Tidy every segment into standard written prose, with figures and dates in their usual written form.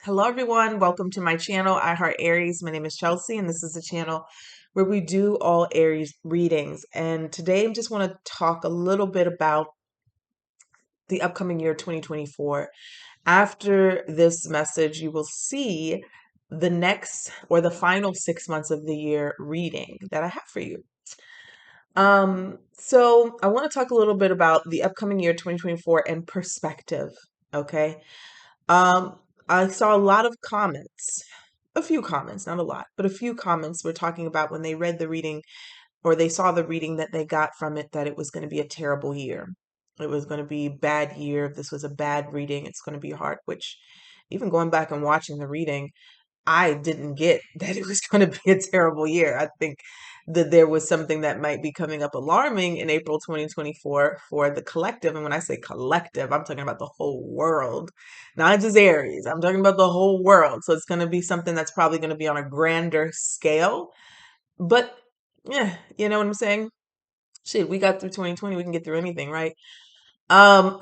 Hello, everyone. Welcome to my channel, I Heart Aries. My name is Chelsea, and this is a channel where we do all Aries readings. And today I just want to talk a little bit about the upcoming year 2024. After this message, you will see the next or the final 6 months of the year reading that I have for you. So I want to talk a little bit about the upcoming year 2024 and perspective. Okay. Um, I saw a lot of comments, a few comments, not a lot, but a few comments were talking about when they read the reading or they saw the reading that they got from it, that it was going to be a terrible year. It was going to be a bad year. This was a bad reading. It's going to be hard, which even going back and watching the reading, I didn't get that it was going to be a terrible year. I think that there was something that might be coming up alarming in April 2024 for the collective. And when I say collective, I'm talking about the whole world, not just Aries. I'm talking about the whole world. So it's going to be something that's probably going to be on a grander scale. But yeah, you know what I'm saying? Shit, we got through 2020. We can get through anything, right? Um,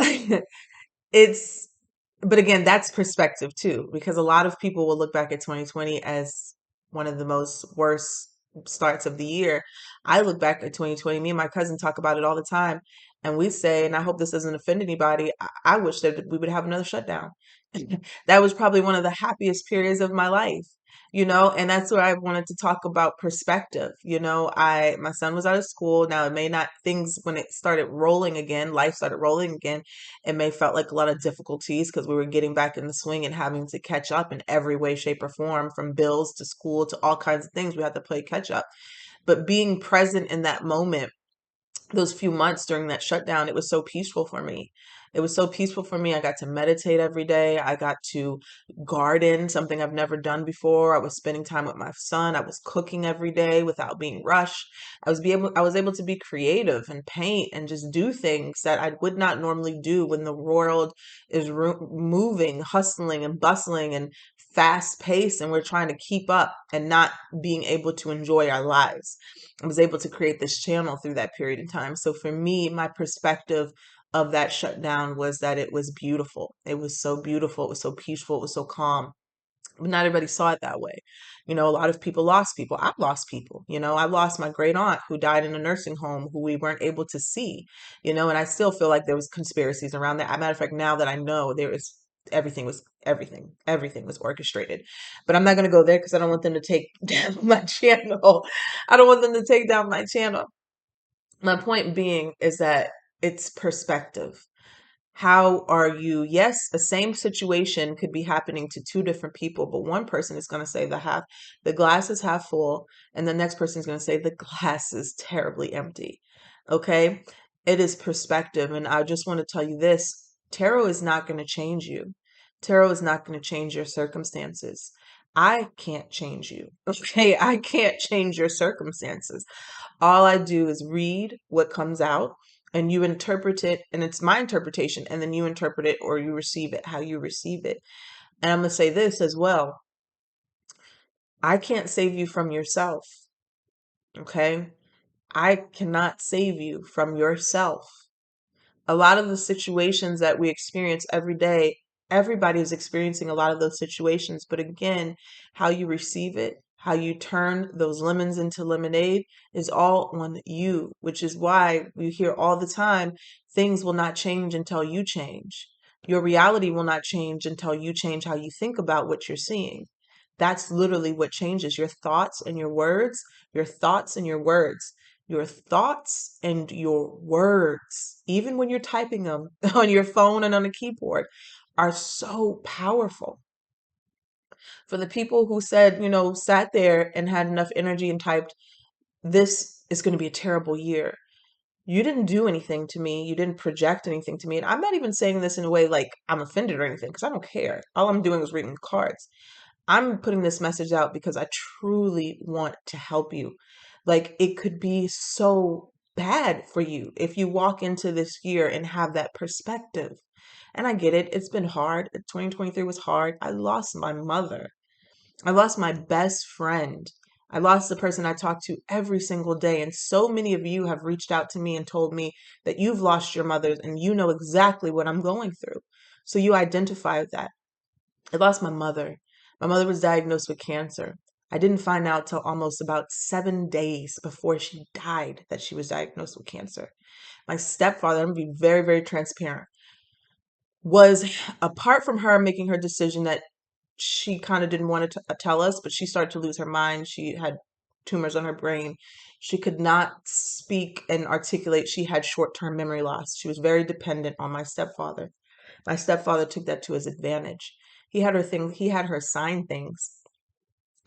It's, but again, that's perspective too, because a lot of people will look back at 2020 as one of the most worst starts of the year. I look back at 2020, me and my cousin talk about it all the time, and we say, and I hope this doesn't offend anybody, I wish that we would have another shutdown. That was probably one of the happiest periods of my life, and that's where I wanted to talk about perspective. My son was out of school. Now it may not, things when it started rolling again, life started rolling again, it may felt like a lot of difficulties because we were getting back in the swing and having to catch up in every way, shape, or form, from bills to school to all kinds of things. We had to play catch up. But being present in that moment, those few months during that shutdown, it was so peaceful for me. It was so peaceful for me. I got to meditate every day. I got to garden, something I've never done before. I was spending time with my son. I was cooking every day without being rushed. I was able to be creative and paint and just do things that I would not normally do when the world is moving, hustling and bustling and fast paced, and we're trying to keep up and not being able to enjoy our lives. I was able to create this channel through that period of time. So for me, my perspective of that shutdown was that it was beautiful. It was so beautiful. It was so peaceful. It was so calm. But not everybody saw it that way. A lot of people lost people. I've lost people. I lost my great aunt who died in a nursing home, who we weren't able to see, and I still feel like there was conspiracies around that. As a matter of fact, now that I know, everything was orchestrated. But I'm not going to go there because I don't want them to take down my channel. I don't want them to take down my channel. My point being is that it's perspective. How are you? Yes, the same situation could be happening to two different people, but one person is going to say the glass is half full, and the next person is going to say the glass is terribly empty. Okay? It is perspective. And I just want to tell you this: tarot is not going to change you. Tarot is not going to change your circumstances. I can't change you. Okay? I can't change your circumstances. All I do is read what comes out, and you interpret it, and it's my interpretation, and then you interpret it or you receive it how you receive it. And I'm going to say this as well: I can't save you from yourself. Okay? I cannot save you from yourself. A lot of the situations that we experience every day, everybody is experiencing a lot of those situations. But again, how you receive it, how you turn those lemons into lemonade is all on you, which is why we hear all the time things will not change until you change. Your reality will not change until you change how you think about what you're seeing. That's literally what changes: your thoughts and your words, your thoughts and your words. Your thoughts and your words, even when you're typing them on your phone and on a keyboard, are so powerful. For the people who said, sat there and had enough energy and typed, this is going to be a terrible year. You didn't do anything to me. You didn't project anything to me. And I'm not even saying this in a way like I'm offended or anything, because I don't care. All I'm doing is reading cards. I'm putting this message out because I truly want to help you. Like, it could be so bad for you if you walk into this year and have that perspective. And I get it. It's been hard. 2023 was hard. I lost my mother. I lost my best friend. I lost the person I talk to every single day. And so many of you have reached out to me and told me that you've lost your mothers and you know exactly what I'm going through. So you identify with that. I lost my mother. My mother was diagnosed with cancer. I didn't find out till almost about 7 days before she died that she was diagnosed with cancer. My stepfather, I'm gonna be very, very transparent, was apart from her making her decision that she kind of didn't want to tell us, but she started to lose her mind. She had tumors on her brain. She could not speak and articulate. She had short-term memory loss. She was very dependent on my stepfather. My stepfather took that to his advantage. He had her sign things.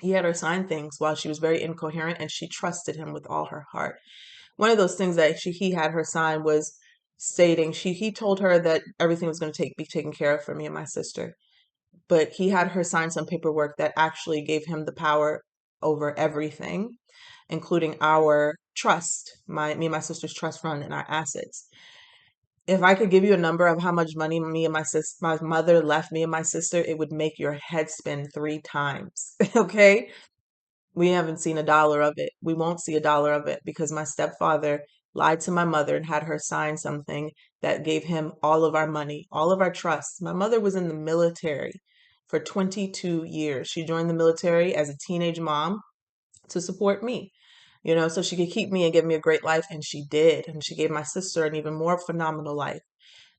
He had her sign things while she was very incoherent, and she trusted him with all her heart. One of those things that he had her sign was stating he told her that everything was going to be taken care of for me and my sister, but he had her sign some paperwork that actually gave him the power over everything, including our trust, me and my sister's trust fund and our assets. If I could give you a number of how much money my mother left me and my sister, it would make your head spin 3 times. Okay? We haven't seen a dollar of it. We won't see a dollar of it because my stepfather lied to my mother and had her sign something that gave him all of our money, all of our trust. My mother was in the military for 22 years. She joined the military as a teenage mom to support me, so she could keep me and give me a great life. And she did. And she gave my sister an even more phenomenal life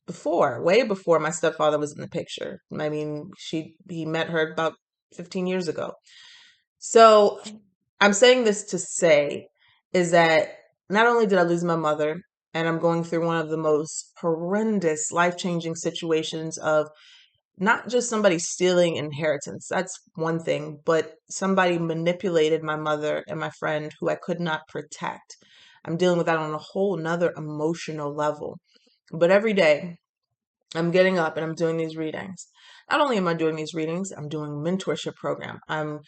way before my stepfather was in the picture. I mean, he met her about 15 years ago. So I'm saying this to say is that not only did I lose my mother, and I'm going through one of the most horrendous life-changing situations of not just somebody stealing inheritance, that's one thing, but somebody manipulated my mother and my friend who I could not protect. I'm dealing with that on a whole nother emotional level. But every day, I'm getting up and I'm doing these readings. Not only am I doing these readings, I'm doing mentorship program. I'm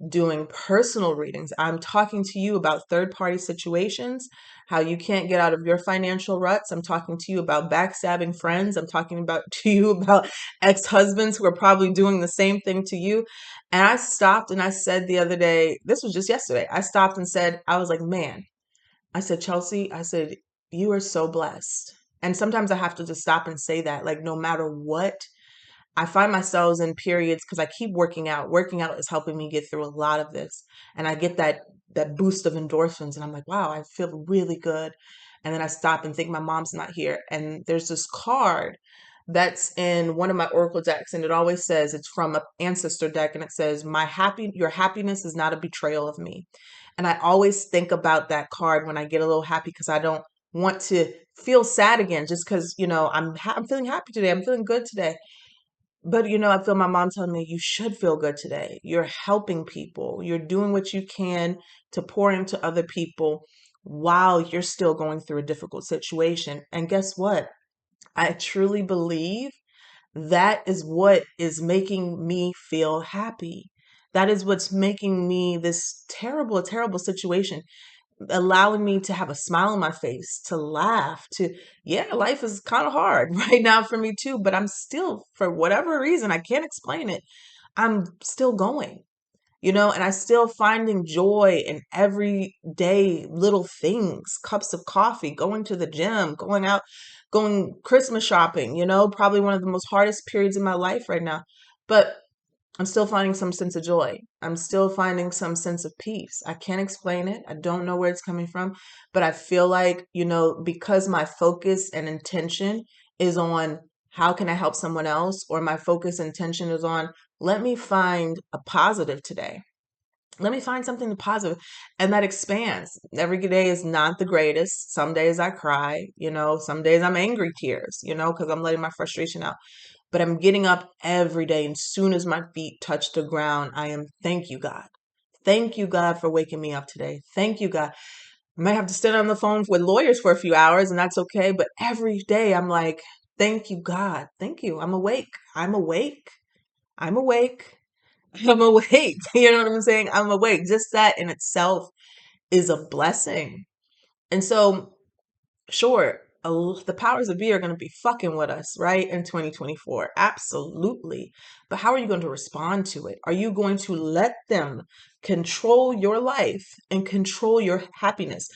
doing personal readings. I'm talking to you about third-party situations, how you can't get out of your financial ruts. I'm talking to you about backstabbing friends. I'm talking about to you about ex-husbands who are probably doing the same thing to you. And I stopped and I said the other day, this was just yesterday, I stopped and said, I was like, man, I said, Chelsea, I said, you are so blessed. And sometimes I have to just stop and say that, like, no matter what, I find myself in periods because I keep working out. Working out is helping me get through a lot of this. And I get that boost of endorphins and I'm like, wow, I feel really good. And then I stop and think my mom's not here. And there's this card that's in one of my oracle decks, and it always says it's from an ancestor deck, and it says, your happiness is not a betrayal of me. And I always think about that card when I get a little happy because I don't want to feel sad again just because, I'm feeling happy today. I'm feeling good today. But I feel my mom telling me you should feel good today. You're helping people. You're doing what you can to pour into other people while you're still going through a difficult situation. And guess what? I truly believe that is what is making me feel happy. That is what's making me this terrible, terrible situation allowing me to have a smile on my face, to laugh, yeah, life is kind of hard right now for me too, but I'm still, for whatever reason, I can't explain it. I'm still going, and I still finding joy in everyday little things, cups of coffee, going to the gym, going out, going Christmas shopping, probably one of the most hardest periods in my life right now. But I'm still finding some sense of joy. I'm still finding some sense of peace. I can't explain it. I don't know where it's coming from, but I feel like, because my focus and intention is on how can I help someone else, or my focus and intention is on let me find a positive today. Let me find something positive, and that expands. Every day is not the greatest. Some days I cry, some days I'm angry tears, because I'm letting my frustration out. But I'm getting up every day, and soon as my feet touch the ground, thank you, God. Thank you, God, for waking me up today. Thank you, God. I might have to sit on the phone with lawyers for a few hours, and that's okay. But every day I'm like, thank you, God. Thank you. I'm awake. I'm awake. I'm awake. I'm awake. You know what I'm saying? I'm awake. Just that in itself is a blessing. And so, sure, the powers of be are going to be fucking with us, right? In 2024. Absolutely. But how are you going to respond to it? Are you going to let them control your life and control your happiness?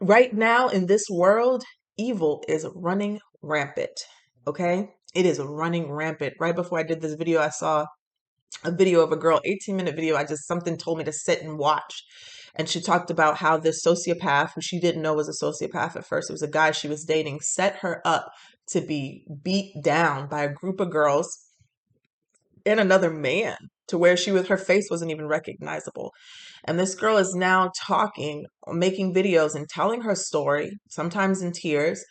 Right now in this world, evil is running rampant. Okay? It is running rampant. Right before I did this video, I saw a video of a girl, 18-minute video. Something told me to sit and watch. And she talked about how this sociopath, who she didn't know was a sociopath at first, it was a guy she was dating, set her up to be beat down by a group of girls and another man, to where her face wasn't even recognizable. And this girl is now talking, making videos and telling her story, sometimes in tears,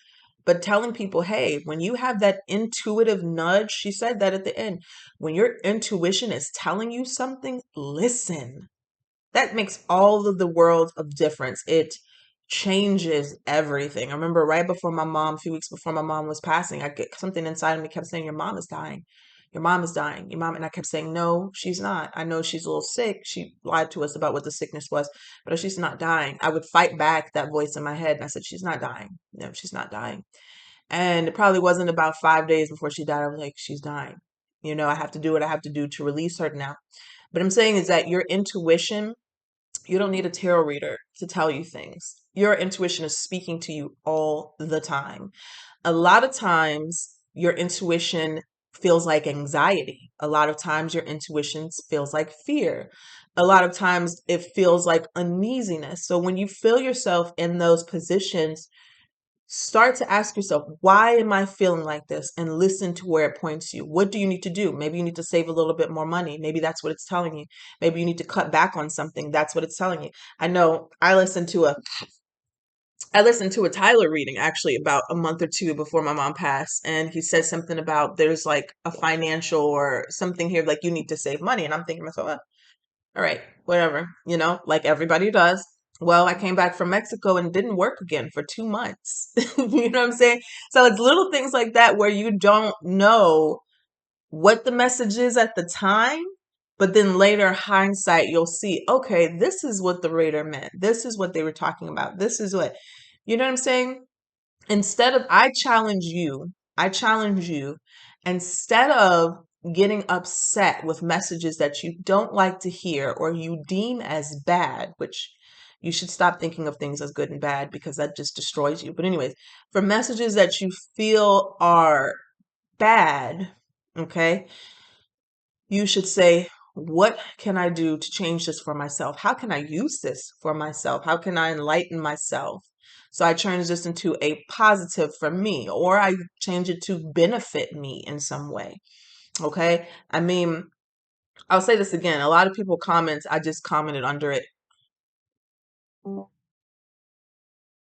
but telling people, hey, when you have that intuitive nudge, she said that at the end, when your intuition is telling you something, listen. That makes all of the world of difference. It changes everything. I remember right before my mom, a few weeks before my mom was passing, I get something inside of me kept saying, your mom is dying. Your mom is dying. Your mom. And I kept saying, no, she's not. I know she's a little sick. She lied to us about what the sickness was, but she's not dying. I would fight back that voice in my head. And I said, she's not dying. No, she's not dying. And it probably wasn't about 5 days before she died. I was like, she's dying. I have to do what I have to do to release her now. But I'm saying is that your intuition, you don't need a tarot reader to tell you things. Your intuition is speaking to you all the time. A lot of times, your intuition feels like anxiety. A lot of times, your intuition feels like fear. A lot of times, it feels like uneasiness. So, when you feel yourself in those positions, start to ask yourself, why am I feeling like this? And listen to where it points you. What do you need to do? Maybe you need to save a little bit more money. Maybe that's what it's telling you. Maybe you need to cut back on something. That's what it's telling you. I know I listened to a Tyler reading actually about a month or two before my mom passed, and he said something about there's like a financial or something here, like you need to save money. And I'm thinking to myself, "Oh, all right, whatever, like everybody does." Well, I came back from Mexico and didn't work again for 2 months. You know what I'm saying? So it's little things like that where you don't know what the message is at the time, but then later hindsight, you'll see, okay, this is what the reader meant. This is what they were talking about. This is what, you know what I'm saying? I challenge you, instead of getting upset with messages that you don't like to hear or you deem as bad, which you should stop thinking of things as good and bad because that just destroys you. But anyways, for messages that you feel are bad, okay, you should say, what can I do to change this for myself? How can I use this for myself? How can I enlighten myself? So I change this into a positive for me, or I change it to benefit me in some way. Okay. I mean, I'll say this again. A lot of people comments, I just commented under it.